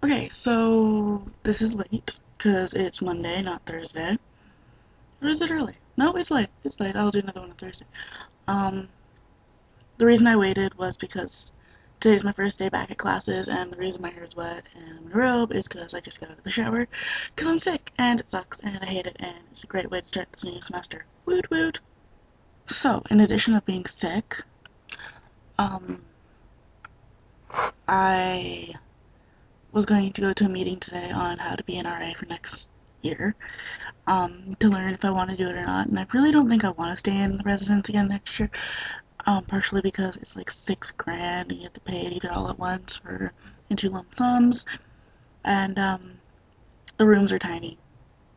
Okay, so this is late because it's Monday, not Thursday. Or is it early? No, it's late. It's late. I'll do another one on Thursday. Um, the reason I waited was because today's my first day back at classes, and the reason my hair is wet and I'm in a robe is because I just got out of the shower because I'm sick and it sucks and I hate it and it's a great way to start this new semester. Woot woot. So, in addition of being sick, um, I was going to go to a meeting today on how to be an RA for next year. To learn if I want to do it or not. And I really don't think I want to stay in the residence again next year. Partially because it's like $6,000 and you have to pay it either all at once or in two lump sums. And the rooms are tiny,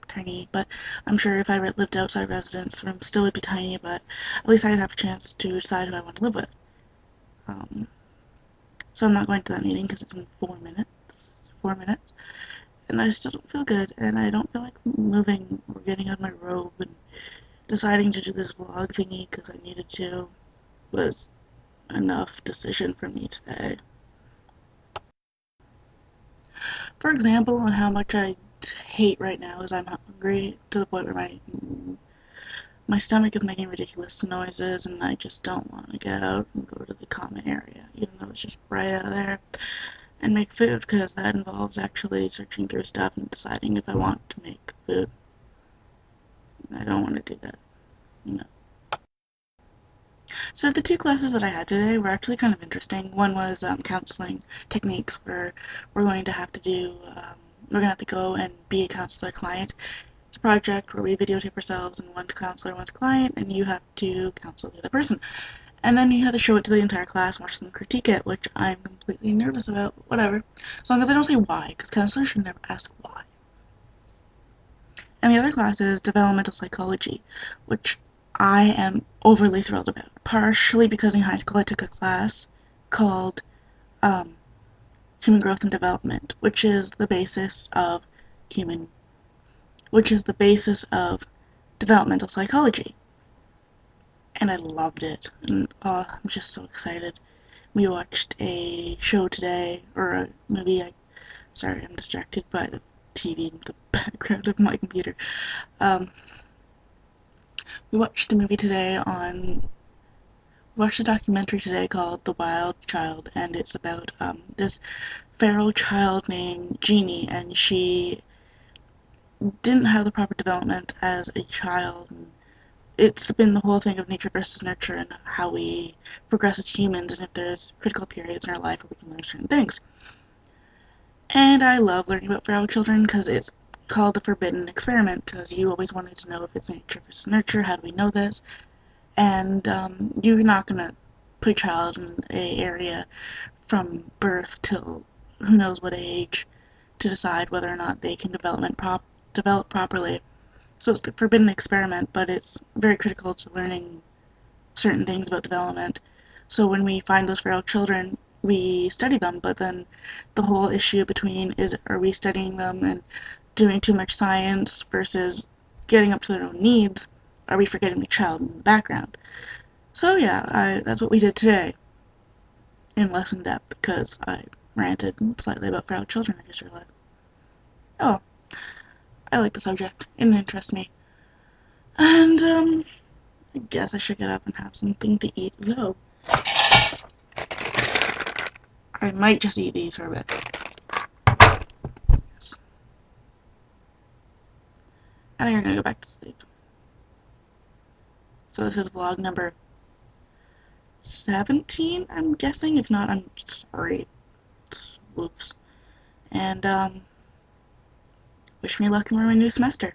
tiny. But I'm sure if I lived outside residence, the room still would be tiny. But at least I'd have a chance to decide who I want to live with. Um, so I'm not going to that meeting because it's in 4 minutes. 4 minutes. And I still don't feel good, and I don't feel like moving or getting out of my robe and deciding to do this vlog thingy because I needed to was enough decision for me today. For example, on how much I hate right now is I'm hungry to the point where my stomach is making ridiculous noises and I just don't want to get out and go to the common area, even though it's just right out there, and make food because that involves actually searching through stuff and deciding if I want to make food. I don't want to do that, you know. So the two classes that I had today were actually kind of interesting. One was counseling techniques, where we're going to have to do, we're going to have to go and be a counselor client. It's a project where we videotape ourselves, and one's counselor, one's client, and you have to counsel the other person. And then you have to show it to the entire class and watch them critique it, which I'm completely nervous about. Whatever. As long as I don't say why, because counselors should never ask why. And the other class is developmental psychology, which I am overly thrilled about. Partially because in high school I took a class called um, Human Growth and Development, human, which is the basis of developmental psychology, and I loved it. And I'm just so excited. We watched a show today, or a movie. Sorry, I'm distracted by the TV in the background of my computer. Um, we watched a movie today on watched a documentary today called The Wild Child, and it's about this feral child named Jeannie, and she didn't have the proper development as a child. And it's been the whole thing of nature versus nurture and how we progress as humans, and if there's critical periods in our life where we can learn certain things. And I love learning about feral children because it's called the forbidden experiment, because you always wanted to know if it's nature versus nurture. How do we know this? And you're not going to put a child in a area from birth till who knows what age to decide whether or not they can develop properly. So it's the forbidden experiment, but it's very critical to learning certain things about development. So when we find those feral children, we study them, but then the whole issue between is, are we studying them and doing too much science versus getting up to their own needs? Are we forgetting the child in the background? So yeah, that's what we did today, in less in depth, because I ranted slightly about feral children, I just realized. Oh, I like the subject. It interests me. And, I guess I should get up and have something to eat, though. I might just eat these for a bit. Yes. And I'm gonna go back to sleep. So this is vlog number 17, I'm guessing. If not, I'm sorry. Whoops. And, wish me luck in my new semester.